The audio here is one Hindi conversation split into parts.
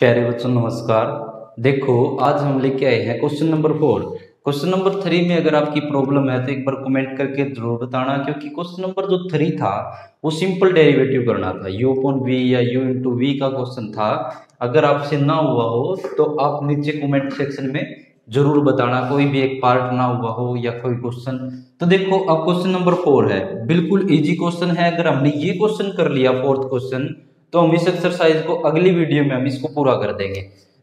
प्यारे बच्चों नमस्कार। देखो आज हम लेके आए हैं क्वेश्चन नंबर 4। क्वेश्चन नंबर 3 में अगर आपकी प्रॉब्लम है तो एक बार कमेंट करके जरूर बताना, क्योंकि क्वेश्चन नंबर जो 3 था वो सिंपल डेरिवेटिव करना था, u अपॉन वी या u इंटू वी का क्वेश्चन था। अगर आपसे ना हुआ हो तो आप नीचे कमेंट सेक्शन में जरूर बताना, कोई भी एक पार्ट ना हुआ हो या कोई क्वेश्चन। तो देखो अब क्वेश्चन नंबर 4 है, बिल्कुल इजी क्वेश्चन है। अगर हमने ये क्वेश्चन कर लिया फोर्थ क्वेश्चन, तो हम इस एक्सरसाइज को अगली वीडियो में हम इसको पूरा कर देंगे।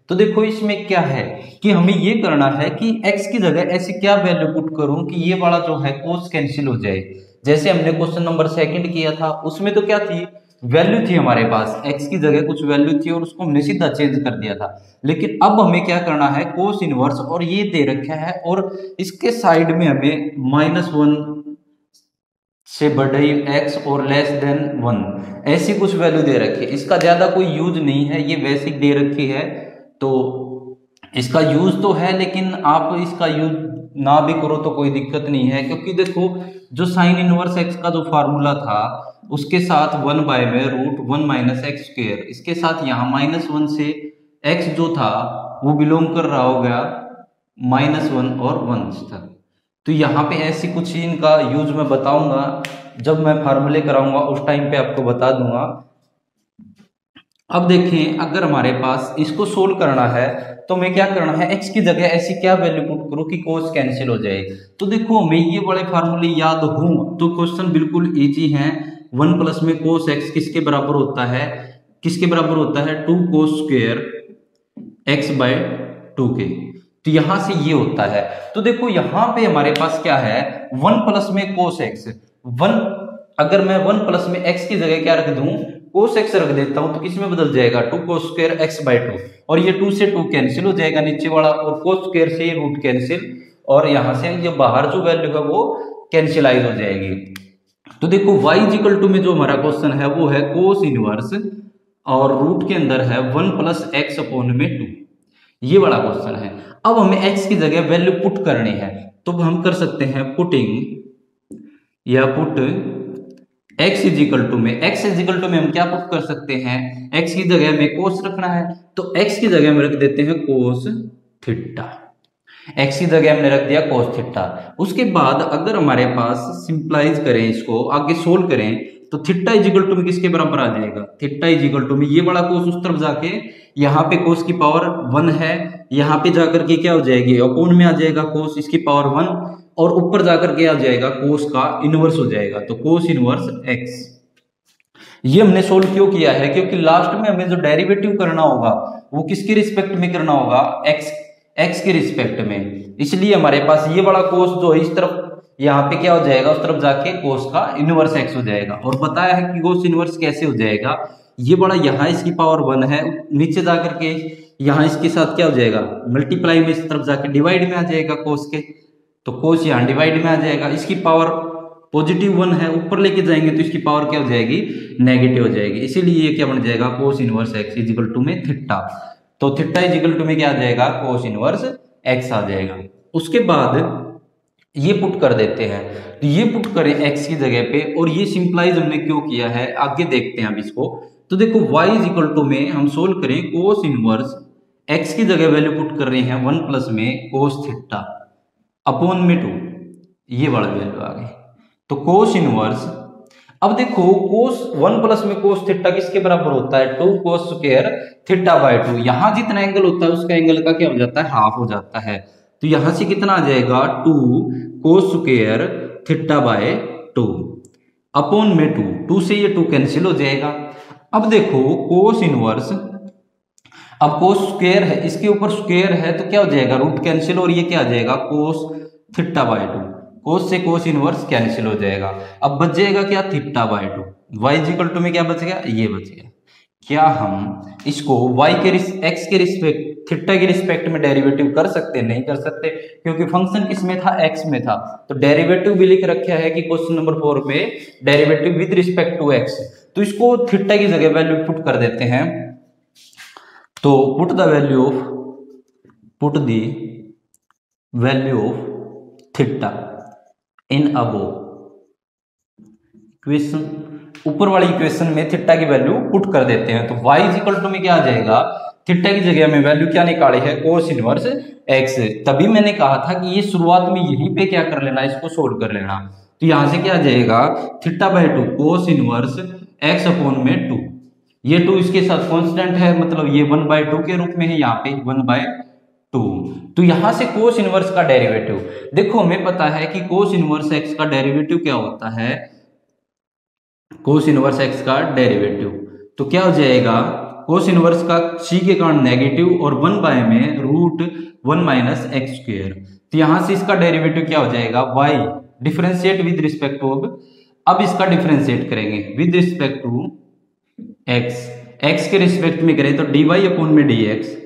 तो देखो इसमें क्या है कि हमें ये करना है कि x की जगह ऐसी क्या वैल्यू पुट करूं कि ये वाला जो है कोस कैंसिल हो जाए। जैसे हमने क्वेश्चन नंबर 2 किया था, उसमें तो क्या थी, वैल्यू थी हमारे पास, x की जगह कुछ वैल्यू थी और उसको हमने सीधा चेंज कर दिया था। लेकिन अब हमें क्या करना है, कोस इनवर्स, और ये दे रखा है और इसके साइड में हमें -1 से बड़े x और लेस देन 1 ऐसी कुछ वैल्यू दे रखी है। इसका ज्यादा कोई यूज नहीं है, ये बेसिक दे रखी है। तो इसका यूज तो है, लेकिन आप इसका यूज ना भी करो तो कोई दिक्कत नहीं है, क्योंकि देखो जो साइन इनवर्स x का जो फार्मूला था उसके साथ 1 बाय में √1 माइनस एक्स स्क्र, इसके साथ यहाँ -1 से x जो था वो बिलोंग कर रहा होगा -1 और 1 तक। तो यहाँ पे ऐसी कुछ ही इनका यूज मैं बताऊंगा, जब मैं फार्मूले कराऊंगा उस टाइम पे आपको बता दूंगा। अब देखें, अगर हमारे पास इसको सोल्व करना है तो हमें क्या करना है, x की जगह ऐसी क्या वैल्यू पुट करो कि कोस कैंसिल हो जाए। तो देखो हमें ये बड़े फार्मूले याद हो तो क्वेश्चन बिल्कुल इजी है। 1 प्लस में कोस x किसके बराबर होता है, किसके बराबर होता है, 2 cos square x bye 2k। तो यहां से ये होता है। तो देखो यहां पे हमारे पास क्या है, 1 प्लस में कोस x 1, अगर मैं 1 प्लस में x की जगह क्या रख दूं, कोस x रख देता हूं, तो किस में बदल जाएगा, 2 कोस स्क्वायर x बाय 2, और ये 2 से 2 कैंसिल हो जाएगा नीचे वाला, और कोस स्क्वायर से ये रूट कैंसिल, और यहां से ये बाहर जो वैल्यू है वो कैंसिलाइज हो जाएगी। तो देखो y इक्वल टू में जो हमारा क्वेश्चन है वो है कोस इनवर्स, और रूट के अंदर है 1 प्लस एक्स अपॉन में 2, ये बड़ा क्वेश्चन है। अब हमें x की जगह वैल्यू पुट करनी है, तो हम कर सकते हैं पुटिंग या put x is equal to में, x इज इक्वल टू में हम क्या पुट कर सकते हैं, x की जगह में कोस रखना है तो x की जगह में रख देते हैं कोस थीटा, x की जगह हमने रख दिया कोस थीटा। उसके बाद अगर हमारे पास सिंपलाइज करें, इसको आगे सोल्व करें, तो थीटा इज इक्वल टू में किसके बराबर आ जाएगा, थीटा इज इक्वल टू में ये बड़ा कोस उस तरफ जाके, यहाँ पे कोस की पावर 1 है, यहाँ पे जाकर के क्या हो जाएगी, अपोन में आ जाएगा कोस इसकी पावर 1, और ऊपर जाकर के आ जाएगा कोस का इनवर्स हो जाएगा, तो कोस इनवर्स x। ये हमने सोल्व क्यों किया है, क्योंकि लास्ट में हमें जो डेरिवेटिव करना होगा वो किसके रिस्पेक्ट में करना होगा, x के रिस्पेक्ट में। इसलिए हमारे पास ये बड़ा कोस जो है इस तरफ, यहाँ पे क्या हो जाएगा, उस तरफ जाके कोस का इनवर्स x हो जाएगा। और बताया है कि कोस इनवर्स कैसे हो जाएगा, ये बड़ा यहाँ इसकी पावर 1 है, नीचे जाकर के यहाँ इसके साथ क्या हो जाएगा, मल्टीप्लाई में इस तरफ जाके डिवाइड में आ जाएगा कोस के, तो कोस यहाँ डिवाइड में आ जाएगा, इसकी पावर +1 है, ऊपर लेके जाएंगे तो इसकी पावर क्या हो जाएगी, नेगेटिव हो जाएगी। इसीलिए ये क्या बन जाएगा, cos inverse x is equal to में थीटा, तो थीटा इज इक्वल टू में क्या आ जाएगा, कोस इनवर्स x आ जाएगा। उसके बाद ये पुट कर देते हैं, तो ये पुट करें x की जगह पे, और ये सिंपलाइज हमने क्यों किया है आगे देखते हैं अब इसको। तो देखो y इज इक्वल टू में हम सोल्व करें, कोस इनवर्स x की जगह वैल्यू पुट कर रहे हैं 1 प्लस में कोस थीटा अपॉन में 2, ये वाला वैल्यू आ गई, तो कोस इनवर्स। अब देखो कोस 1 प्लस में कोस थीटा किसके बराबर होता है, 2 कोस स्क्वायर थीटा बाय 2, यहां जितना एंगल होता है उसका एंगल का क्या हो जाता है, हाफ हो जाता है। तो यहां से कितना आ जाएगा, 2 cos square theta by 2 upon में 2 से ये 2 कैंसिल हो जाएगा। अब देखो कोस इनवर्स, अब कोस स्क्वायर है, इसके ऊपर स्क्वायर है तो क्या हो जाएगा, रूट कैंसिल, और ये क्या आ जाएगा, कोस थीटा बाय 2, कोस से कोस इनवर्स कैंसिल हो जाएगा। अब बच जाएगा क्या, theta by 2, y equal to में क्या बच गया, ये बच गया। क्या हम इसको y के x के रिस्पेक्ट, थीटा के रिस्पेक्ट में डेरिवेटिव कर सकते हैं, नहीं कर सकते, क्योंकि फंक्शन किस में था, x में था। तो डेरिवेटिव भी लिख रखा है कि क्वेश्चन नंबर 4 में derivative with respect to x, तो इसको थीटा की जगह वैल्यू पुट कर देते हैं। तो put the value of theta in above equation, ऊपर वाली इक्वेशन में थीटा की वैल्यू पुट कर देते हैं, तो y इज इक्वल टू में क्या आ जाएगा, थीटा की जगह में वैल्यू क्या निकाली है, कोस इनवर्स एक्स। तभी मैंने कहा था कि ये शुरुआत में यहीं पे क्या कर लेना, इसको सोल्व कर लेना। तो यहां से क्या आ जाएगा, theta by 2 cos inverse x upon में 2। ये 2 इसके साथ कांस्टेंट है, मतलब ये 1/2 के रूप में है, यहाँ पे 1/2। तो यहां से कोस इनवर्स का डेरिवेटिव देखो, हमें पता है कि कोस इनवर्स एक्स का डेरिवेटिव क्या होता है, कोस इनवर्स एक्स का डेरिवेटिव तो क्या हो जाएगा, कोस इनवर्स का सी के कारण नेगेटिव और 1 में रूट 1 माइनस एक्स स्क्वायर। तो यहां से इसका डेरिवेटिव क्या हो जाएगा, y differentiate with respect to, अब इसका डिफरेंशिएट करेंगे with respect to x, x के रिस्पेक्ट में करें तो dy अपॉन में dx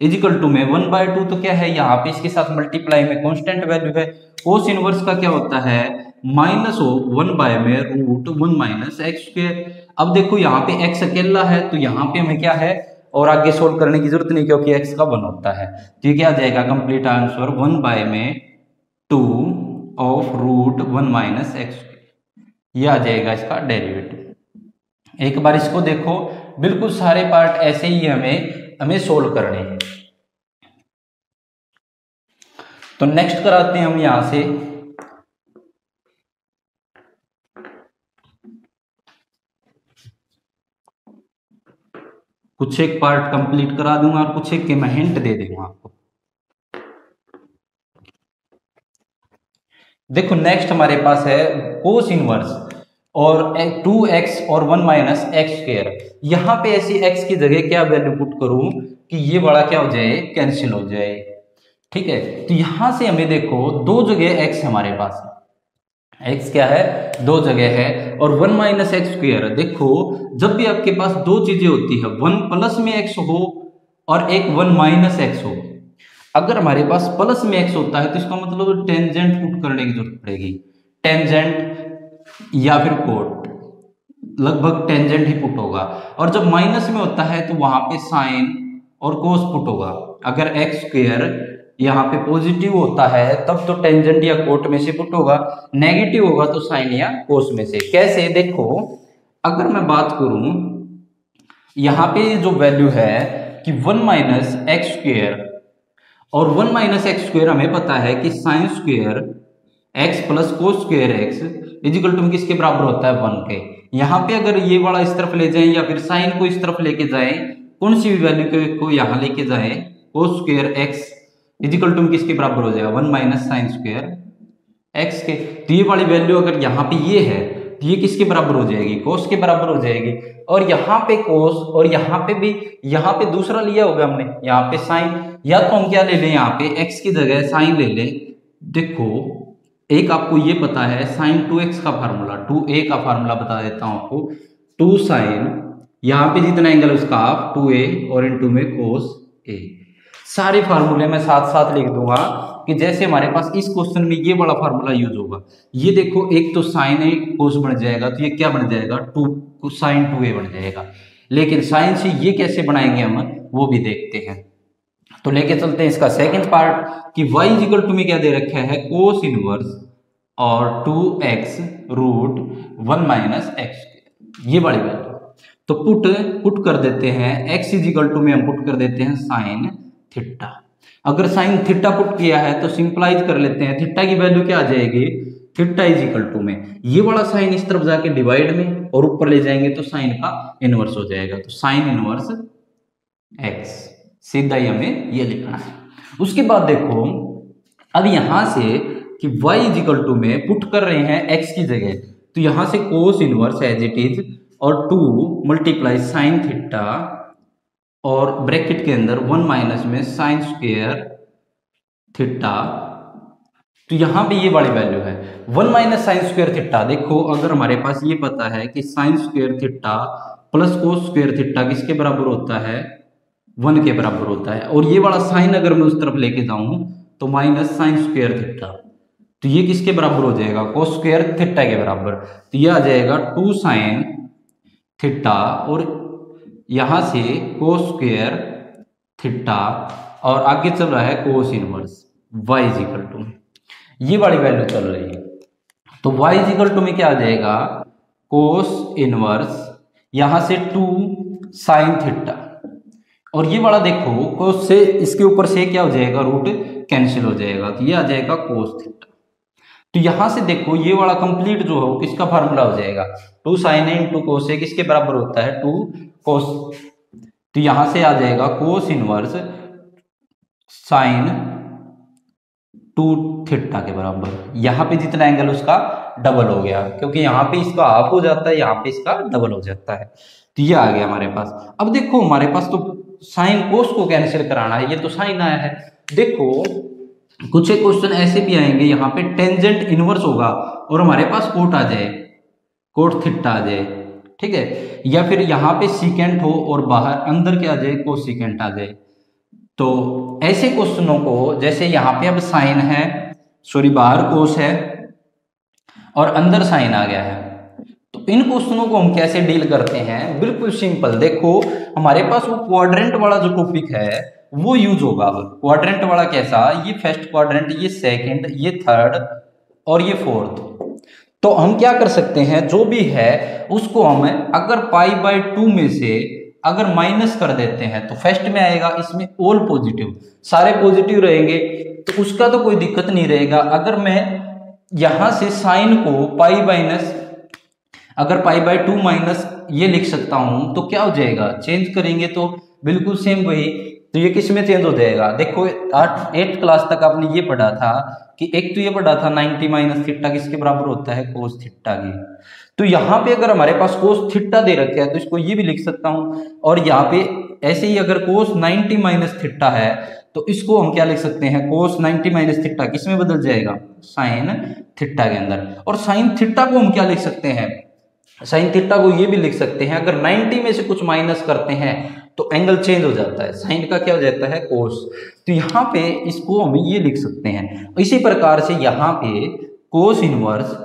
इजिकल टू में 1/2। तो क्या है, यहाँ पे इसके साथ मल्टीप्लाई में कांस्टेंट वैल्यू है। कोस इनवर्स का क्या होता है, माइनस ऑफ 1 में रूट 1 माइनस एक्स स्क्वायर। अब देखो यहाँ पे x अकेला है, तो यहाँ पे हमें क्या है और आगे सोल्व करने की जरूरत नहीं, क्योंकि x का 1 होता है। तो ये क्या आ जाएगा, कंप्लीट आंसर 1 में 2 of root 1 minus x square. ये आ जाएगा इसका डेरिवेटिव। एक बार इसको देखो, बिल्कुल सारे पार्ट ऐसे ही हमें सोल्व करने हैं। तो नेक्स्ट कराते हैं हम यहां से, कुछ एक पार्ट कंप्लीट करा दूंगा और कुछ एक के मैं हिंट दे दूंगा आपको। देखो नेक्स्ट हमारे पास है कोस इनवर्स और 2x और 1 माइनस एक्स स्क्वायर। यहां पे ऐसी x की जगह क्या वैल्यू पुट करूं कि ये बड़ा क्या हो जाए, कैंसिल हो जाए। ठीक है, तो यहां से हमें देखो दो जगह x हमारे पास है, x क्या है, दो जगह है, और 1 माइनस एक्स स्क्वायर। देखो जब भी आपके पास दो चीजें होती है, 1 प्लस में x हो और एक 1 माइनस एक्स हो, अगर हमारे पास प्लस में x होता है तो इसका मतलब टेंजेंट पुट करने की जरूरत पड़ेगी, टेंजेंट या फिर कोट, लगभग टेंजेंट ही पुट होगा। और जब माइनस में होता है तो वहां पे साइन और कोस पुट होगा। अगर एक्स स्क्वायर यहाँ पे पॉजिटिव होता है तब तो टेंजेंट या कोट में से पुट होगा, नेगेटिव होगा तो साइन या कोस में से। कैसे, देखो अगर मैं बात करूं यहाँ पे जो वैल्यू है कि 1 माइनस एक्स स्क्वायर, और 1 माइनस एक्स स्क्वायर हमें पता है कि sine square x plus cos square x is equal to किसके बराबर होता है, 1 के। यहाँ पे अगर ये वाला इस तरफ ले जाएं या फिर साइन को इस तरफ लेके जाएं, कौन सी भी वैल्यू को यहाँ लेके जाएं, cos square x is equal to किसके बराबर हो जाएगा, 1 माइनस साइन स्क्वायर एक्स के। तो ये वाली वैल्यू अगर यहाँ पे ये है तो ये किसके बराबर हो जाएगी, कोस के बराबर हो जाएगी। और यहाँ पे कोस और यहाँ पे भी, यहाँ पे दूसरा लिया होगा हमने, यहाँ पे साइन, या तो हम क्या ले लें, यहाँ पे एक्स की जगह साइन ले लें। देखो एक आपको ये पता है साइन 2x का फार्मूला, 2a का फार्मूला बता देता हूं आपको, 2 साइन यहाँ पे जितना एंगल है उसका हाफ 2a और इनटू में कोस a। सारे फार्मूले मैं साथ साथ लिख दूंगा कि जैसे हमारे पास इस क्वेश्चन में ये बड़ा फार्मूला यूज होगा। ये देखो एक तो साइन है, कोस बन जाएगा, तो ये क्या बन जाएगा, 2 साइन 2a बन जाएगा। लेकिन साइन से ये कैसे बनाएंगे हम, वो भी देखते हैं। तो लेके चलते हैं इसका सेकंड पार्ट कि y इक्वल टू में क्या दे रखा है, कोस इनवर्स और 2x रूट 1 माइनस एक्स, ये वाली वैल्यू। तो पुट कर देते हैं, x इक्वल टू में हम पुट कर देते हैं साइन थीटा। अगर साइन थीटा पुट किया है तो सिंपलाइज कर लेते हैं, थीटा की वैल्यू क्या आ जाएगी, थीटा इज इक्वल टू में ये वाला साइन इस तरफ जाके डिवाइड में और ऊपर ले जाएंगे तो साइन का इनवर्स हो जाएगा। तो साइन इनवर्स x, सीधा ही हमें ये लिखना है। उसके बाद देखो अब यहां से कि y इज इक्वल टू में पुट कर रहे हैं x की जगह, तो यहां से cos inverse as it is और 2 मल्टीप्लाई साइन थीटा और ब्रैकेट के अंदर 1 माइनस में साइन स्क्वायर थीटा। तो यहां पे ये वाली वैल्यू है 1 माइनस साइन स्क्वायर थीटा। देखो अगर हमारे पास ये पता है कि sine square theta plus cos square theta किसके बराबर होता है, 1 के बराबर होता है। और ये वाला साइन अगर मैं उस तरफ लेके जाऊं तो माइनस साइन स्क्वायर थीटा, तो ये किसके बराबर हो जाएगा, कोस स्क्वायर थीटा के बराबर। तो ये आ जाएगा 2 साइन थीटा और यहां से कोस स्क्वायर थीटा और आगे चल रहा है cos inverse y is equal to, ये वाली वैल्यू चल रही है। तो y इज इक्वल टू में क्या आ जाएगा, कोस इनवर्स यहां से 2 साइन थीटा और ये वाला देखो कोस से इसके ऊपर से क्या हो जाएगा, रूट कैंसिल हो जाएगा, तो ये आ जाएगा कोस थीटा। तो यहां से देखो ये वाला कंप्लीट जो है किसका फार्मूला हो जाएगा, 2 sin a इंटू कोस ए किसके बराबर होता है, 2 कोस। तो यहां से आ जाएगा कोस इनवर्स साइन 2 थीटा के बराबर। यहां पे जितना एंगल उसका डबल हो गया, क्योंकि यहाँ पे इसका हाफ हो जाता है, यहाँ पे इसका डबल हो जाता है। तो ये आ गया हमारे पास। अब देखो हमारे पास तो साइन कोस को कैंसिल कराना है, ये तो साइन आया है। देखो कुछ एक क्वेश्चन ऐसे भी आएंगे, यहाँ पे टेंजेंट इनवर्स होगा और हमारे पास कोट आ जाए, कोट थीटा आ जाए, ठीक है, या फिर यहाँ पे सीकेंट हो और बाहर अंदर क्या आ जाए, कोसिकेंट आ जाए। तो ऐसे क्वेश्चनों को, जैसे यहाँ पे अब साइन है, सॉरी बाहर कोस है और अंदर साइन आ गया है, तो इन क्वेश्चनों को हम कैसे डील करते हैं, बिल्कुल सिंपल। देखो हमारे पास वो क्वाड्रेंट वाला जो टॉपिक है वो यूज होगा। क्वाड्रेंट वाला कैसा, ये फर्स्ट क्वाड्रेंट, ये सेकंड, ये थर्ड और ये फोर्थ। तो हम क्या कर सकते हैं, जो भी है उसको हम अगर π/2 में से अगर माइनस कर देते हैं तो फर्स्ट में आएगा, इसमें ऑल पॉजिटिव, सारे पॉजिटिव रहेंगे, तो उसका तो कोई दिक्कत नहीं रहेगा। अगर मैं यहां से साइन को अगर π/2 माइनस ये लिख सकता हूं, तो क्या हो जाएगा, चेंज करेंगे तो बिल्कुल सेम वही। तो ये किस में चेंज हो जाएगा, देखो 8th क्लास तक आपने ये पढ़ा था कि एक तो ये पढ़ा था 90 माइनस थीटा किसके बराबर होता है, कोस थीटा की। तो यहाँ पे अगर हमारे पास कोस थीटा दे रखा है तो इसको ये भी लिख सकता हूं, और यहाँ पे ऐसे ही अगर कोस 90 माइनस थीटा है तो इसको हम क्या लिख सकते हैं, कोस 90 माइनस थीटा किस में बदल जाएगा, साइन थीटा के अंदर। और साइन थीटा को हम क्या लिख सकते हैं, साइन थीटा को ये भी लिख सकते हैं, अगर 90 में से कुछ माइनस करते हैं तो एंगल चेंज हो जाता है, साइन का क्या हो जाता है, कोस। तो यहाँ पे इसको हम ये लिख सकते हैं। इसी प्रकार से यहाँ पे कोस इनवर्स,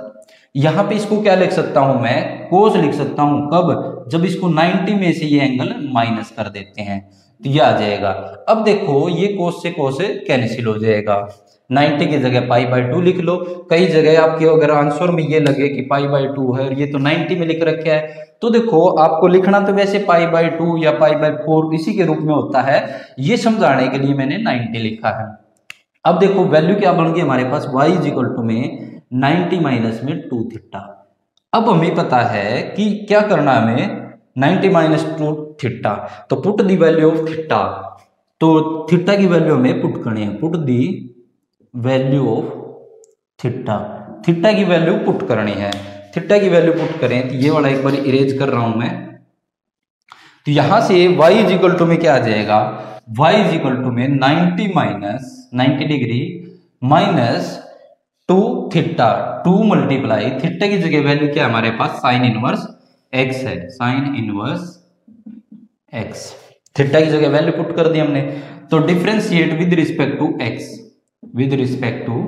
यहाँ पे इसको क्या लिख सकता हूं मैं, कोस लिख सकता हूं, कब, जब इसको 90 में से ये एंगल माइनस कर देते हैं, तो ये आ जाएगा। अब देखो ये कोस से कोस कैंसिल हो जाएगा, 90 की जगह π/2 लिख लो। कई जगह आपके अगर आंसर में ये लगे कि π/2 है और ये तो 90 में लिख रखा है, तो देखो आपको लिखना तो वैसे π/2 या π/4 इसी के रूप में होता है, ये समझाने के लिए मैंने 90 लिखा है। अब देखो वैल्यू क्या बन गई हमारे पास, y इक्वल टू में 90 माइनस में 2 थीटा। अब हमें पता है कि क्या करना है हमें, 90 माइनस 2 थीटा, तो put the value of theta, तो थीटा की वैल्यू हमें पुट करनी है, put the value of theta, theta की वैल्यू पुट करनी है। थीटा की वैल्यू पुट करें तो ये वाला एक बार इरेज कर रहा हूं मैं, तो यहां से y इक्वल टू में क्या आ जाएगा, y इक्वल टू में 90 minus 90 degree minus 2 theta, 2 multiply theta की जगह वैल्यू क्या है हमारे पास, साइन इनवर्स x है, साइन इनवर्स x, थीटा की जगह वैल्यू पुट कर दी हमने। तो differentiate with respect to x, with respect to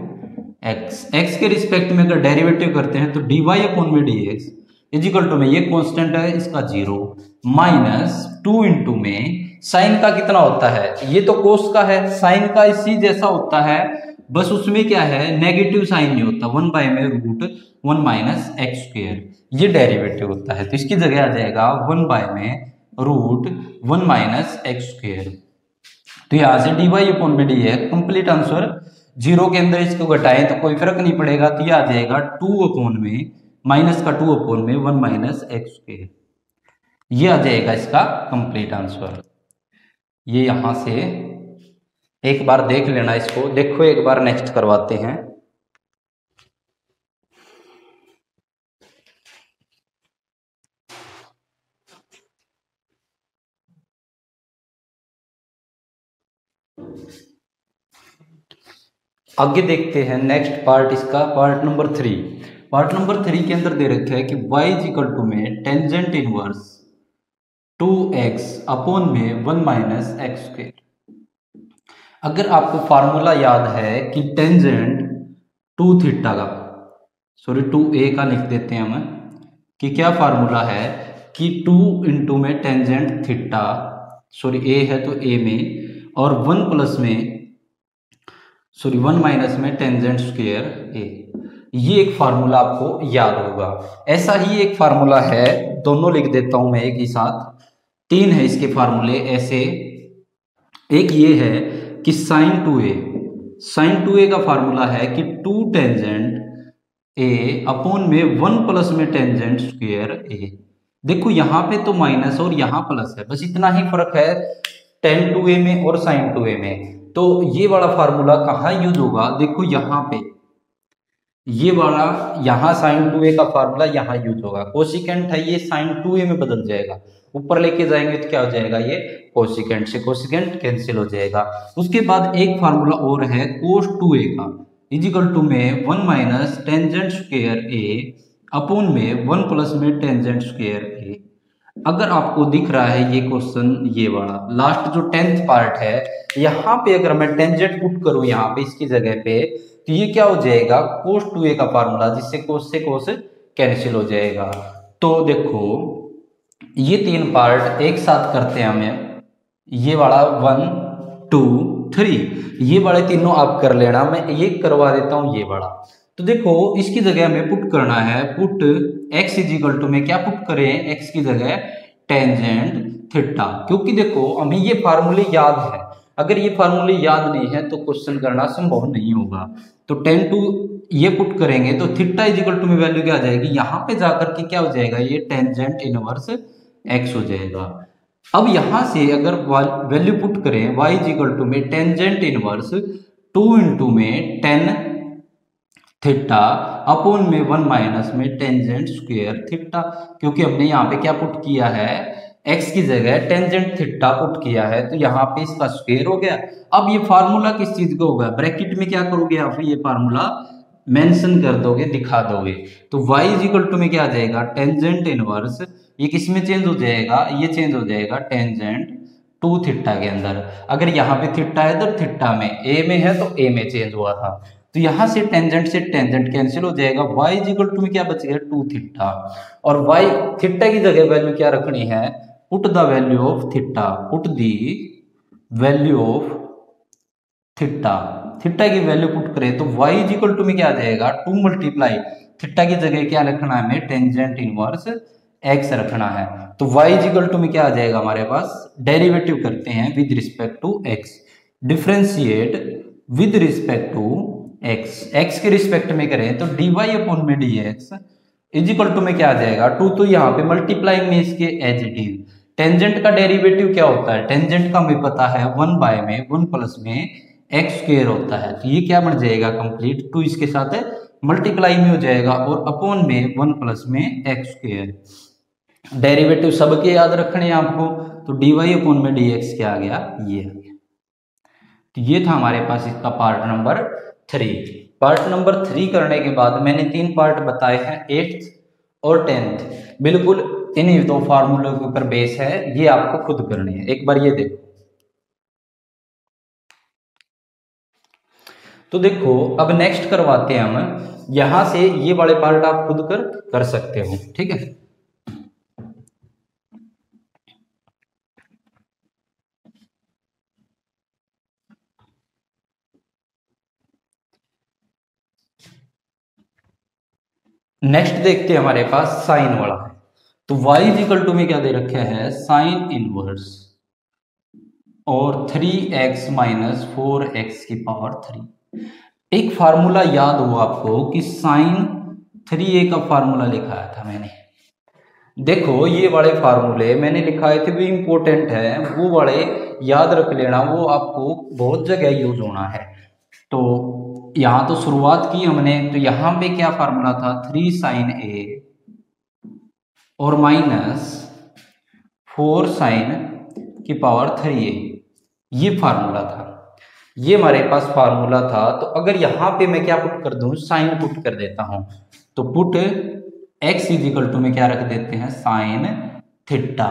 x, x के रिस्पेक्ट में अगर डेरिवेटिव करते हैं तो dy अपॉन में dx इज इक्वल टू में, ये कांस्टेंट है इसका 0 माइनस 2 इंटू में साइन का कितना होता है, ये तो कोस का है, साइन का इसी जैसा होता है, बस उसमें क्या है, नेगेटिव साइन नहीं होता, 1 में रूट 1 माइनस एक्स स्क्वायर, ये डेरिवेटिव होता है। तो इसकी जगह आ जाएगा 1 में रूट 1 माइनस एक्स स्क्वायर। तो यहाँ से dy अपॉन में dx, कंप्लीट आंसर, 0 के अंदर इसको घटाएं तो कोई फर्क नहीं पड़ेगा, तो ये आ जाएगा 2 अपॉन में माइनस का 2 अपॉन में 1 माइनस एक्स स्क्वायर, ये आ जाएगा इसका कंप्लीट आंसर। ये यहां से एक बार देख लेना इसको, देखो एक बार नेक्स्ट करवाते हैं। आगे देखते हैं नेक्स्ट पार्ट इसका, पार्ट नंबर 3। पार्ट नंबर 3 के अंदर दे रखा है कि y इक्वल टू में टेंजेंट इनवर्स 2x अपॉन में 1 माइनस एक्स स्क्वायर। अगर आपको फार्मूला याद है कि टेंजेंट 2 थीटा का, सॉरी 2a का लिख देते हैं हम, कि क्या फार्मूला है कि 2 इंटू में टेंजेंट थीटा, सॉरी a है तो a में, और 1 प्लस में, सॉरी 1 माइनस में टेंजेंट स्क्वायर a, ये एक फार्मूला आपको याद होगा। ऐसा ही एक फार्मूला है, दोनों लिख देता हूं मैं एक ही साथ, 3 है इसके फार्मूले ऐसे, एक ये है कि साइन टू ए का फार्मूला है कि 2 टेंजेंट ए अपॉन में 1 प्लस में टेंजेंट स्क्वायर ए। देखो यहाँ पे तो माइनस और यहाँ प्लस है, बस इतना ही फर्क है टेन टू ए में और साइन टू ए में। तो ये वाला फार्मूला कहाँ यूज होगा, देखो यहाँ पे ये वाला, यहाँ साइन टू ए का फार्मूला यहाँ यूज होगा। कोसिकेंट है ये साइन टू ए में बदल जाएगा, ऊपर लेके जाएंगे तो क्या हो जाएगा, ये कोसिकेंट से कोसिकेंट कैंसिल हो जाएगा। उसके बाद एक फार्मूला और है कोस टू ए का, इजिकल टू में 1 माइनस टेंजेंट स्क्वायर ए अपॉन में 1 प्लस में टेंजेंट स्क्वायर ए। अगर आपको दिख रहा है ये क्वेश्चन, ये वाला लास्ट जो 10th पार्ट है, यहाँ पे अगर मैं टेंजेंट पुट करूं यहाँ पे इसकी जगह पे, तो ये क्या हो जाएगा, कोस टू ए का फार्मूला, जिससे कोस से कोस कैंसिल हो जाएगा। तो देखो ये 3 पार्ट एक साथ करते हैं हमें, ये वाला 1 2 3, ये वाले तीनों आप कर लेना, मैं ये करवा देता हूं ये वाला। तो देखो इसकी जगह हमें पुट करना है, पुट x इजिकल टू में क्या पुट करें, x की जगह टेंजेंट थीटा, क्योंकि देखो हमें ये फार्मूले याद है, अगर ये फार्मूले याद नहीं है तो क्वेश्चन करना संभव नहीं होगा। तो टेन टू ये पुट करेंगे तो थीटा इजिकल टू में वैल्यू क्या आ जाएगी, यहाँ पे जाकर के क्या हो जाएगा, ये टेंजेंट इनवर्स x हो जाएगा। अब यहां से अगर वैल्यू पुट करें y इजिकल टू में टेंजेंट इनवर्स 2 इंटू में टेन थीटा अपॉन में 1 माइनस में टेंजेंट स्क्वायर थीटा, क्योंकि हमने यहाँ पे क्या पुट किया है, x की जगह टेंजेंट थीटा पुट किया है, तो यहाँ पे इसका स्क्वायर हो गया। अब ये फार्मूला किस चीज का होगा, ब्रैकेट में क्या करोगे आप, ये फार्मूला मेंशन कर दोगे, दिखा दोगे। तो y इजिकल टू में क्या आ जाएगा, टेंजेंट इनवर्स, ये किस में चेंज हो जाएगा, ये चेंज हो जाएगा टेंजेंट 2 थीटा के अंदर। अगर यहाँ पे थीटा है तो थीटा में, a में है तो a में चेंज हुआ था, तो यहां से टेंजेंट कैंसिल हो जाएगा। y इजिकल टू में क्या बच गया, 2 थीटा, और y थीटा की जगह वैल्यू क्या रखनी है, put the value of theta, put the value of theta, theta की वैल्यू पुट करें तो y इजिकल टू में क्या आ जाएगा, 2 मल्टीप्लाई थीटा की जगह क्या रखना है हमें, टेंजेंट इनवर्स x रखना है। तो y इजिकल टू में क्या आ जाएगा हमारे पास, डेरिवेटिव करते हैं with respect to x, differentiate with respect to x के रिस्पेक्ट में करें तो dy अपॉन में dx इजिकल टू में क्या आ जाएगा, 2 तो यहाँ पे मल्टीप्लाई में इसके एज इट इज। टेंजेंट का डेरिवेटिव क्या होता है, टेंजेंट का हमें पता है 1 बाय में 1 प्लस में x स्क्वायर होता है, तो ये क्या बन जाएगा कंप्लीट, 2 इसके साथ मल्टीप्लाई में हो जाएगा और अपॉन में 1 प्लस में x स्क्वायर। डेरिवेटिव सबके याद रखने हैं आपको, तो dy अपॉन में dx क्या आ गया, ये आ गया। तो ये था हमारे पास इसका पार्ट नंबर 3। पार्ट नंबर 3 करने के बाद मैंने 3 पार्ट बताए हैं, 8th और 10th, बिल्कुल इन्हीं 2 फार्मूलों के ऊपर बेस है, ये आपको खुद करनी है। एक बार ये देखो, तो देखो अब नेक्स्ट करवाते हैं हम, यहां से ये वाले पार्ट आप खुद कर सकते हो, ठीक है। नेक्स्ट देखते हैं हमारे पास साइन वाला है, तो y इजिकल टू में क्या दे रखा है, साइन इनवर्स और 3x माइनस 4x की पावर 3। एक फार्मूला याद हो आपको कि साइन 3a का फार्मूला लिखाया था मैंने, देखो ये वाले फार्मूले मैंने लिखाए थे, भी इंपॉर्टेंट है, वो वाले याद रख लेना, वो आपको बहुत जगह यूज होना है। तो यहां तो शुरुआत की हमने, तो यहां पे क्या फार्मूला था, 3 साइन a और माइनस 4 साइन की पावर 3a, ये फार्मूला था, ये हमारे पास फार्मूला था। तो अगर यहां पे मैं क्या पुट कर दूं, साइन पुट कर देता हूं, तो पुट x इजिकल टू में क्या रख देते हैं, साइन थीटा,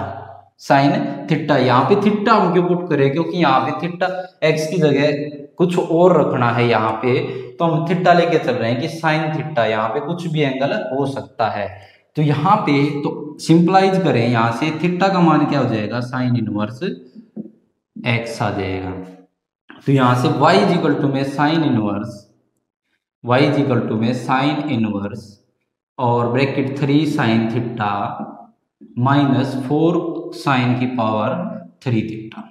साइन थीटा। यहाँ पे थीटा हम क्यों पुट करें, क्योंकि यहाँ पे थीटा x की जगह कुछ और रखना है यहाँ पे, तो हम थीटा लेके चल रहे हैं कि साइन थीटा, यहाँ पे कुछ भी एंगल हो सकता है। तो यहाँ पे तो सिंपलाइज करें, यहाँ से थीटा का मान क्या हो जाएगा, साइन इनवर्स x आ जाएगा। तो यहाँ से y इजिकल टू में sine inverse, y is equal to में साइन इनवर्स और bracket 3 sine theta minus 4 sine की पावर 3 थीटा,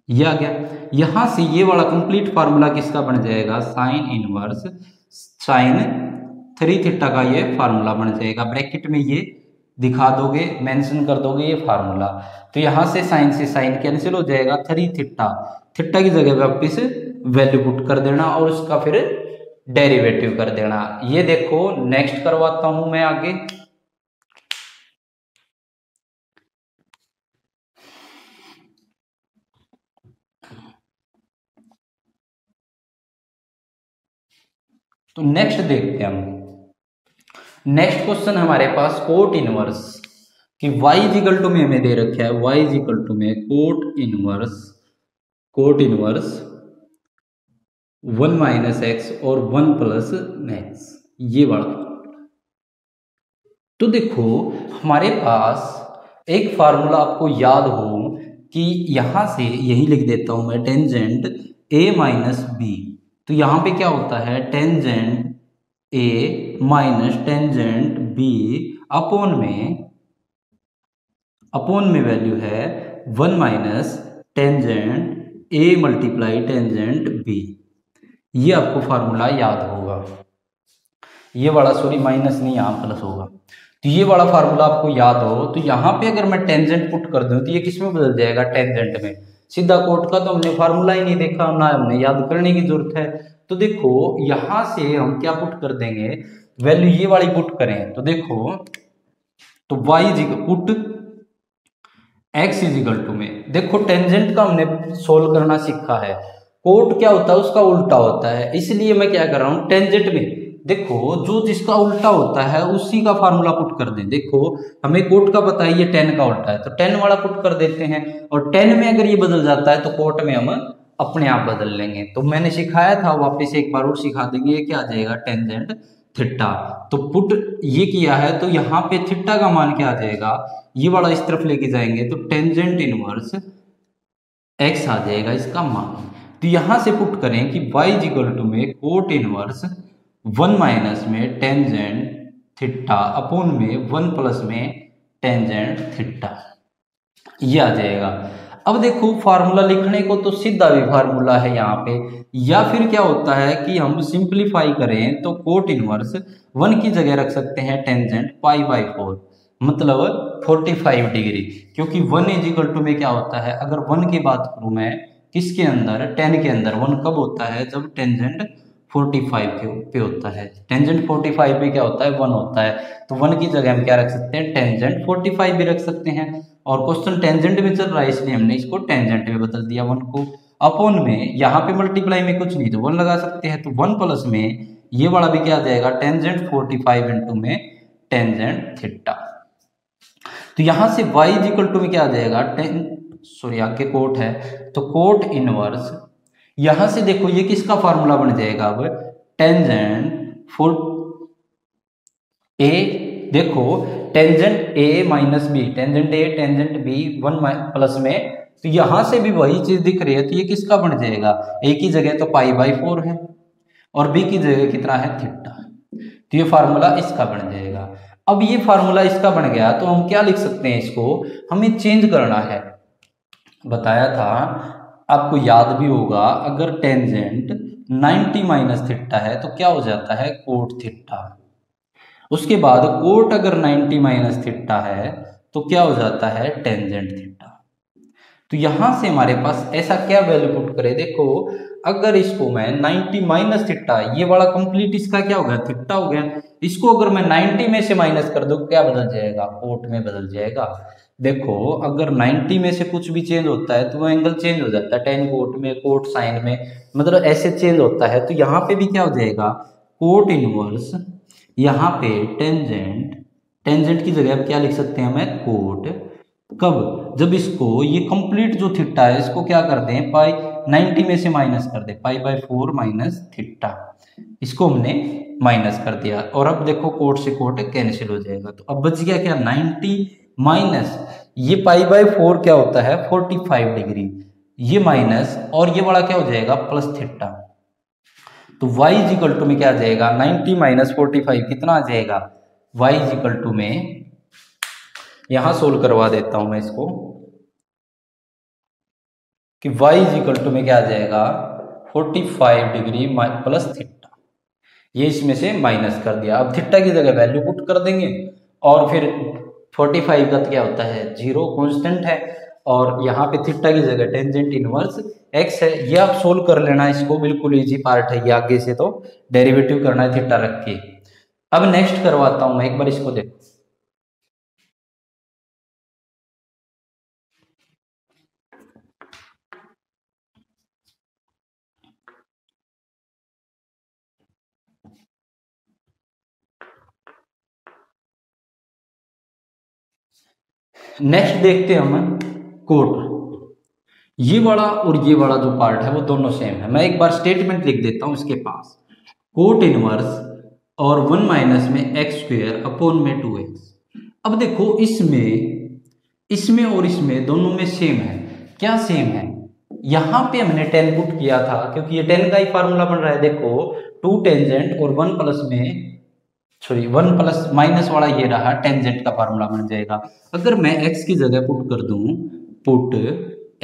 ये आ गया। यहां से ये वाला कंप्लीट फार्मूला किसका बन जाएगा, साइन इनवर्स साइन 3 थीटा का ये फार्मूला बन जाएगा। ब्रैकेट में ये दिखा दोगे, मेंशन कर दोगे ये फार्मूला। तो यहां से साइन कैंसिल हो जाएगा, 3 थीटा, थीटा की जगह पे वापिस वैल्यू पुट कर देना और उसका फिर डेरिवेटिव कर देना। ये देखो नेक्स्ट करवाता हूं मैं आगे। तो नेक्स्ट देखते हैं हम। नेक्स्ट क्वेश्चन हमारे पास कोट इनवर्स कि y इजिकल टू में हमें दे रखा है, y इजिकल टू में कोट इनवर्स 1 माइनस एक्स और 1 प्लस एक्स, ये वाला। तो देखो हमारे पास एक फार्मूला आपको याद हो कि यहां से यही लिख देता हूं मैं, टेंजेंट a माइनस बी। तो यहां पे क्या होता है, tangent a minus tangent b upon में वैल्यू है 1 minus tangent a multiply tangent b। ये आपको फार्मूला याद होगा, ये वाला सॉरी माइनस नहीं यहाँ प्लस होगा। तो ये वाला फार्मूला आपको याद हो तो यहाँ पे अगर मैं टेंजेंट पुट कर दूं तो ये किस में बदल जाएगा, टेंजेंट में। सीधा कोट का तो हमने फार्मूला ही नहीं देखा, ना हमने याद करने की जरूरत है। तो देखो यहां से हम क्या पुट कर देंगे, वैल्यू ये वाली पुट करें तो देखो, तो y put x is equal to में, देखो टेंजेंट का हमने सोल्व करना सीखा है, कोट क्या होता है उसका उल्टा होता है। इसलिए मैं क्या कर रहा हूं, टेंजेंट में देखो जो जिसका उल्टा होता है उसी का फार्मूला पुट कर दें। देखो हमें कोट का पता है ये 10 का उल्टा है, तो 10 वाला पुट कर देते हैं, और 10 में अगर ये बदल जाता है तो कोट में हम अपने आप बदल लेंगे। तो मैंने सिखाया था, वापस एक बार और सिखा देंगे, ये क्या आ जाएगा, टेंजेंट थीटा। तो पुट ये किया है तो यहाँ पे थीटा का मान क्या आ जाएगा, ये वाला इस तरफ लेके जाएंगे तो टेंजेंट इनवर्स एक्स आ जाएगा इसका मान। तो यहां से पुट करें कि y इक्वल टू में कोट इनवर्स 1 माइनस में टेंजेंट थीटा अपॉन में 1 प्लस में टेंजेंट थीटा, ये आ जाएगा। अब देखो फार्मूला लिखने को तो सीधा भी फार्मूला है यहाँ पे, या फिर क्या होता है कि हम सिंप्लीफाई करें तो कोट इनवर्स 1 की जगह रख सकते हैं टेंजेंट π/4, मतलब 45 डिग्री। क्योंकि 1 इज इक्वल टू में क्या होता है, अगर 1 की बात करूं मैं किसके अंदर, 10 के अंदर 1 कब होता है, जब टेंजेंट 45 पे होता है। टेंजेंट 45 पे क्या होता है, 1 होता है। तो 1 की जगह हम क्या रख सकते हैं, टेंजेंट 45 भी रख सकते हैं। और क्वेश्चन टेंजेंट में चल रहा है इसलिए हमने इसको टेंजेंट में बदल दिया 1 को। अपॉन में यहाँ पे मल्टीप्लाई में कुछ नहीं तो 1 लगा सकते हैं, तो 1 प्लस में ये वाला भी क्या आ जाएगा, टेंजेंट 45 इंटू में टेंजेंट थीटा। तो यहां से y इक्वल टू में क्या आ जाएगा, आगे कोट है तो कोट इनवर्स, यहां से देखो ये किसका फार्मूला बन जाएगा, अब टेंजेंट फुल a, देखो tangent a minus b, tangent a tangent b 1 plus में, तो यहां से भी वही चीज दिख रही है। तो ये किसका बन जाएगा, a की जगह तो π/4 है और b की जगह कितना है, थीटा। तो ये फार्मूला इसका बन जाएगा। अब ये फार्मूला इसका बन गया तो हम क्या लिख सकते हैं, इसको हमें चेंज करना है। बताया था आपको याद भी होगा, अगर टेंजेंट 90 माइनस थीटा है तो क्या हो जाता है, कोट थीटा। उसके बाद कोट अगर 90 माइनस थीटा है तो क्या हो जाता है, टेंजेंट थीटा। तो यहां से हमारे पास ऐसा क्या वैल्यू पुट करे, देखो अगर इसको मैं 90 माइनस थीटा, ये वाला कंप्लीट इसका क्या हो गया, थीटा हो गया। इसको अगर मैं 90 में से माइनस कर दूं क्या बदल जाएगा, कोट में बदल जाएगा। देखो अगर 90 में से कुछ भी चेंज होता है तो वो एंगल चेंज हो जाता है, टेन कोट में, कोट साइन में, मतलब ऐसे चेंज होता है। तो यहाँ पे भी क्या हो जाएगा, कोट इनवर्स, यहाँ पे टेंजेंट की जगह अब क्या लिख सकते हैं हमें, कोट। कब, जब इसको ये कंप्लीट जो थीटा है इसको क्या कर दें, 90 में से माइनस कर दे, π/4 माइनस थीटा, इसको हमने माइनस कर दिया। और अब देखो कोट से कोट कैंसिल हो जाएगा, तो अब बच गया क्या, 90 माइनस ये π/4 क्या होता है, 45 डिग्री, ये माइनस और ये वाला क्या हो जाएगा, प्लस थीटा। तो y इक्वल टू में क्या आ जाएगा, 90 माइनस 45 कितना आ जाएगा, y इक्वल टू में, यहां सोल्व करवा देता हूं मैं इसको। कि y इज इक्वल टू में क्या आ जाएगा 45 डिग्री प्लस थीटा, ये इसमें से माइनस कर दिया। अब थीटा की जगह वैल्यू पुट कर देंगे और फिर 45 का क्या होता है 0 कांस्टेंट है, और यहाँ पे थीटा की जगह टेंजेंट इनवर्स x है। ये आप सोल्व कर लेना, इसको बिल्कुल इजी पार्ट है ये, आगे से तो डेरिवेटिव करना है थीटा रख के। अब नेक्स्ट करवाता हूं मैं, एक बार इसको देखो। नेक्स्ट देखते हैं हम कोट, ये वाला और ये वाला जो पार्ट है वो दोनों सेम है। मैं एक बार स्टेटमेंट लिख देता हूं इसके पास, कोट इनवर्स और 1 माइनस में एक्स स्क्वेयर अपॉन में 2x। अब देखो इसमें और इसमें दोनों में सेम है। क्या सेम है, यहां पे हमने 10 पुट किया था क्योंकि ये 10 का ही फार्मूला बन रहा है। देखो 2 टेंजेंट और 1 प्लस में सॉरी 1 प्लस माइनस वाला ये रहा टेंजेंट का फार्मूला बन जाएगा। अगर मैं x की जगह पुट कर दूं, put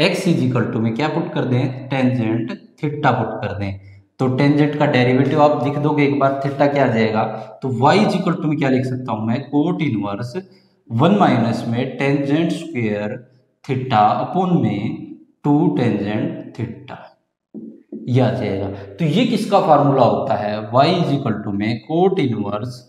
x is equal to में क्या पुट कर दें टेंजेंट थीटा पुट कर दें, तो टेंजेंट का डेरिवेटिव आप लिख दोगे एक बार, थीटा क्या आ जाएगा, तो y इज इक्वल टू में क्या लिख सकता हूं मैं कोट इनवर्स 1 माइनस में टेंजेंट स्क्वायर थीटा अपॉन में 2 टेंजेंट थीटा, ये आ जाएगा। तो ये किसका फार्मूला होता है, y इज इक्वल टू में कोट इनवर्स,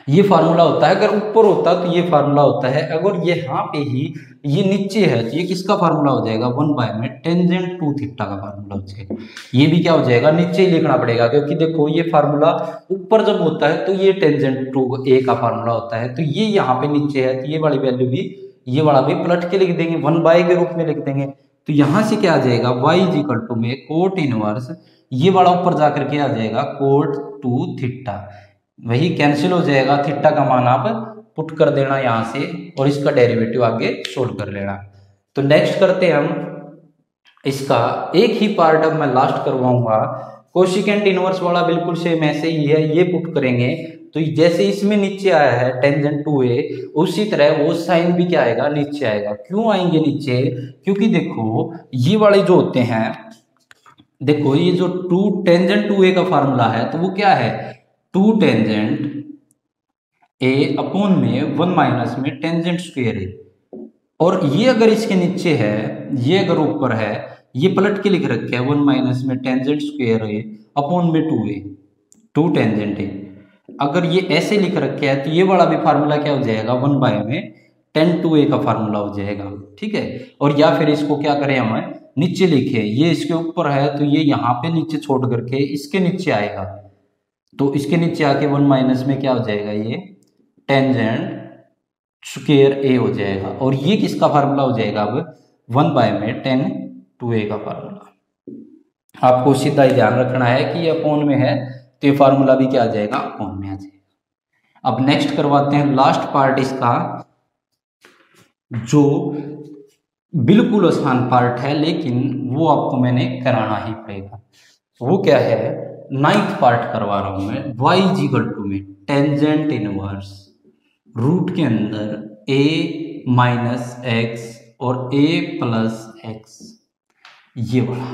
ये फार्मूला होता है। अगर ऊपर होता तो ये फार्मूला होता है, अगर ये यहाँ पे ही ये नीचे है तो ये किसका फार्मूला हो जाएगा 1 बाय में टेंजेंट 2 थीटा का फार्मूला हो जाएगा। ये भी क्या हो जाएगा नीचे ही लिखना पड़ेगा, क्योंकि देखो ये फार्मूला ऊपर जब होता है तो ये टेंजेंट 2a का फार्मूला होता है, तो ये यहाँ पे नीचे है तो ये वाली वैल्यू भी ये वाला भी पलट के लिख देंगे 1 बाय के रूप में लिख देंगे। तो यहां से क्या आ जाएगा y इज इक्वल टू में कोट इनवर्स, ये वाला ऊपर जाकर के आ जाएगा कोट 2 थीटा, वही कैंसिल हो जाएगा, थीटा का मान आप पुट कर देना यहां से और इसका डेरिवेटिव आगे सोल्व कर लेना। तो नेक्स्ट करते हैं हम इसका एक ही पार्ट, अब मैं लास्ट करवाऊंगा। कोशिकेंट इनवर्स वाला बिल्कुल सेम ऐसे ही है, ये पुट करेंगे तो जैसे इसमें नीचे आया है टेंजेंट 2a, उसी तरह वो साइन भी क्या आएगा नीचे आएगा। क्यों आएंगे नीचे, क्योंकि देखो ये वाले जो होते हैं, देखो ये जो 2 टेंजेंट 2a का फार्मूला है तो वो क्या है 2 टेंजेंट a अपॉन में 1 माइनस में टेंजेंट स्क्वायर है, और ये अगर इसके नीचे है ये अगर ऊपर है ये पलट के लिख रखे है 1 माइनस में टेंजेंट स्क्वायर है अपॉन में 2a, 2 टेंजेंट है। अगर ये ऐसे लिख रखे है तो ये वाला भी फार्मूला क्या हो जाएगा 1 बाय में tan 2a का फार्मूला हो जाएगा, ठीक है। और या फिर इसको क्या करें हम नीचे लिखे, ये इसके ऊपर है तो ये यहाँ पे नीचे छोड़ करके इसके नीचे आएगा, तो इसके नीचे आके 1 माइनस में क्या हो जाएगा ये टेंजेंट स्क्वायर a हो जाएगा, और ये किसका फार्मूला हो जाएगा अब 1 बाय में tan 2a का फार्मूला। आपको सीधा ही ध्यान रखना है कि ये अपॉन में है तो ये फार्मूला भी क्या आ जाएगा अपॉन में आ जाएगा। अब नेक्स्ट करवाते हैं लास्ट पार्ट इसका, जो बिल्कुल आसान पार्ट है लेकिन वो आपको मैंने कराना ही पड़ेगा। वो क्या है 9th पार्ट करवा रहा हूं मैं, y इज इक्वल टू में टेंजेंट इनवर्स रूट के अंदर a माइनस एक्स और a प्लस एक्स, ये वाला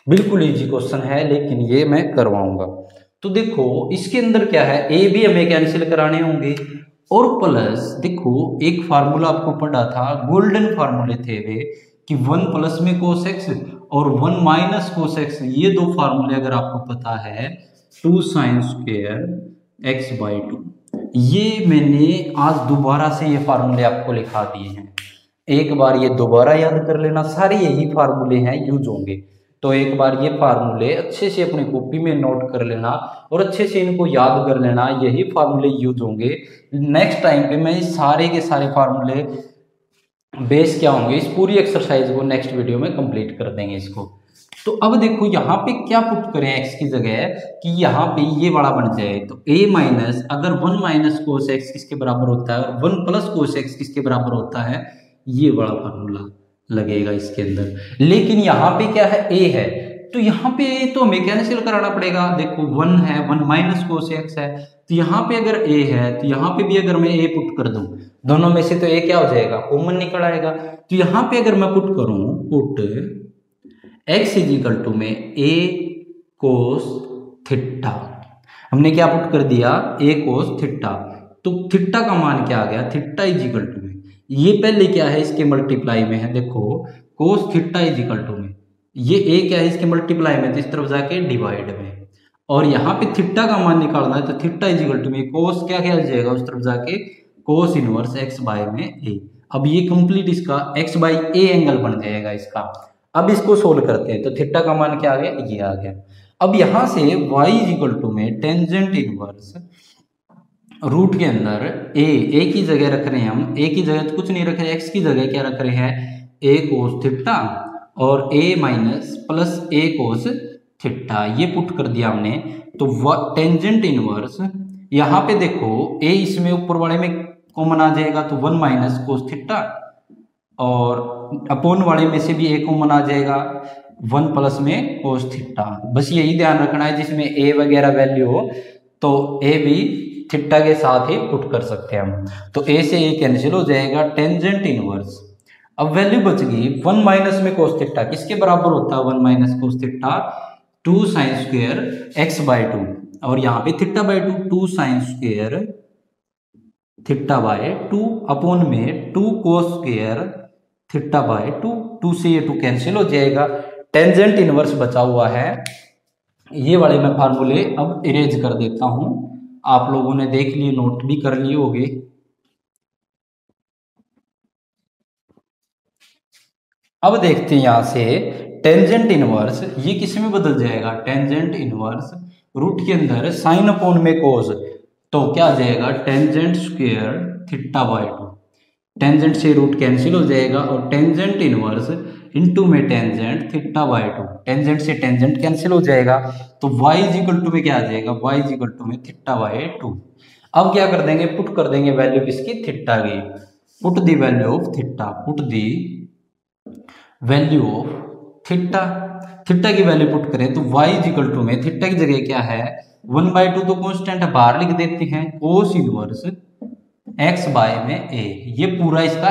बिल्कुल इजी क्वेश्चन है लेकिन ये मैं करवाऊंगा। तो देखो इसके अंदर क्या है, a भी हमें कैंसिल कराने होंगे और प्लस देखो एक फार्मूला आपको पढ़ा था, गोल्डन फार्मूले थे वे कि 1 प्लस में कोस एक्स और 1 माइनस कोस एक्स, ये दो फार्मूले अगर आपको पता है 2 साइन स्क्वायर एक्स बाई 2, ये मैंने आज दोबारा से ये फार्मूले आपको लिखा दिए हैं, एक बार ये दोबारा याद कर लेना, सारे यही फार्मूले हैं यूज होंगे। तो एक बार ये फार्मूले अच्छे से अपनी कॉपी में नोट कर लेना और अच्छे से इनको याद कर लेना, यही फार्मूले यूज होंगे। नेक्स्ट टाइम पे मैं सारे के सारे फार्मूले बेस क्या होंगे इस पूरी एक्सरसाइज को नेक्स्ट वीडियो में कंप्लीट कर देंगे इसको। तो अब देखो यहाँ पे क्या पुट करें एक्स की जगह कि यहाँ पे ये वाला बन जाए, तो a माइनस अगर 1 माइनस कोस एक्स किसके बराबर होता है और 1 प्लस कोस एक्स किसके बराबर होता है, ये वाला फार्मूला लगेगा इसके अंदर। लेकिन यहाँ पे क्या है a है तो यहाँ पे तो हमें कैंसिल कराना पड़ेगा। देखो 1 है, 1 माइनस कोस एक्स है, तो यहाँ पे अगर a है तो यहाँ पे भी अगर मैं a पुट कर दूं, दोनों में से तो a क्या हो जाएगा, कॉमन निकल आएगा। तो यहाँ पे अगर मैं पुट करूं, put x is equal to में a कोस थीटा, हमने क्या पुट कर दिया, a कोस थीटा। तो थीटा का मान क्या आ गया, थीटा इज इक्वल टू में, ये पहले क्या है इसके मल्टीप्लाई में है, देखो cos theta is equal to में, ये a क्या है इसके मल्टीप्लाई में, तो इस तरफ जाके डिवाइड में, और यहाँ पे थीटा का मान निकालना है, तो थीटा इज इक्वल टू में कोस क्या क्या जाएगा उस तरफ जाके, कोस इनवर्स x बाय में a। अब ये कंप्लीट इसका x बाय a एंगल बन जाएगा इसका। अब इसको सोल्व करते हैं, तो थीटा का मान क्या आ गया, ये आ गया। अब यहां से y इज इक्वल टू में टेंजेंट इनवर्स रूट के अंदर a की जगह रख रहे हैं हम, a की जगह तो कुछ नहीं रख रहे, x की जगह क्या रख रहे हैं, a कोस थीटा और a minus plus a cos theta, ये पुट कर दिया हमने। तो टेंजेंट इनवर्स यहाँ पे देखो a इसमें ऊपर वाले में कॉमन आ जाएगा, तो 1 माइनस कोस थीटा, और अपोन वाले में से भी a कॉमन आ जाएगा, 1 प्लस में कोस थीटा। बस यही ध्यान रखना है, जिसमें a वगैरह वैल्यू हो तो a भी थीटा के साथ ही पुट कर सकते हैं हम। तो a से a कैंसिल हो जाएगा, टेंजेंट इनवर्स। अब वैल्यू बच गई 1 माइनस में कोस थीटा, किसके बराबर होता है 1 minus cos theta, 2 sine square x by 2, और यहाँ पे theta by 2, 2 sine square theta by 2 upon में 2 कोस स्क्वायर थीटा बाय 2, 2 से ये 2 कैंसिल हो जाएगा, टेंजेंट इनवर्स बचा हुआ है। ये वाले मैं फार्मूले अब इरेज कर देता हूं, आप लोगों ने देख लिए, नोट भी कर लिए होंगे। अब देखते हैं यहां से टेंजेंट इनवर्स, ये किस में बदल जाएगा, टेंजेंट इनवर्स रूट के अंदर साइन अपॉन में कोस, तो क्या आ जाएगा, tangent square theta by 2, tangent से रूट कैंसिल हो जाएगा, और टेंजेंट इनवर्स इनटू में टेंजेंट थीटा बाय 2, टेंजेंट से टेंजेंट कैंसिल हो जाएगा, तो y इज इक्वल टू में क्या आ जाएगा, y इज इक्वल टू में थीटा बाय 2। अब क्या कर देंगे, पुट कर देंगे वैल्यू किसकी, थीटा की, put the value of theta, put the value of theta, theta की वैल्यू पुट करें तो y इज इक्वल टू में थीटा की जगह क्या है, 1/2 तो कांस्टेंट है, बाहर लिख देते हैं, कोस इनवर्स x बाय में a, ये पूरा इसका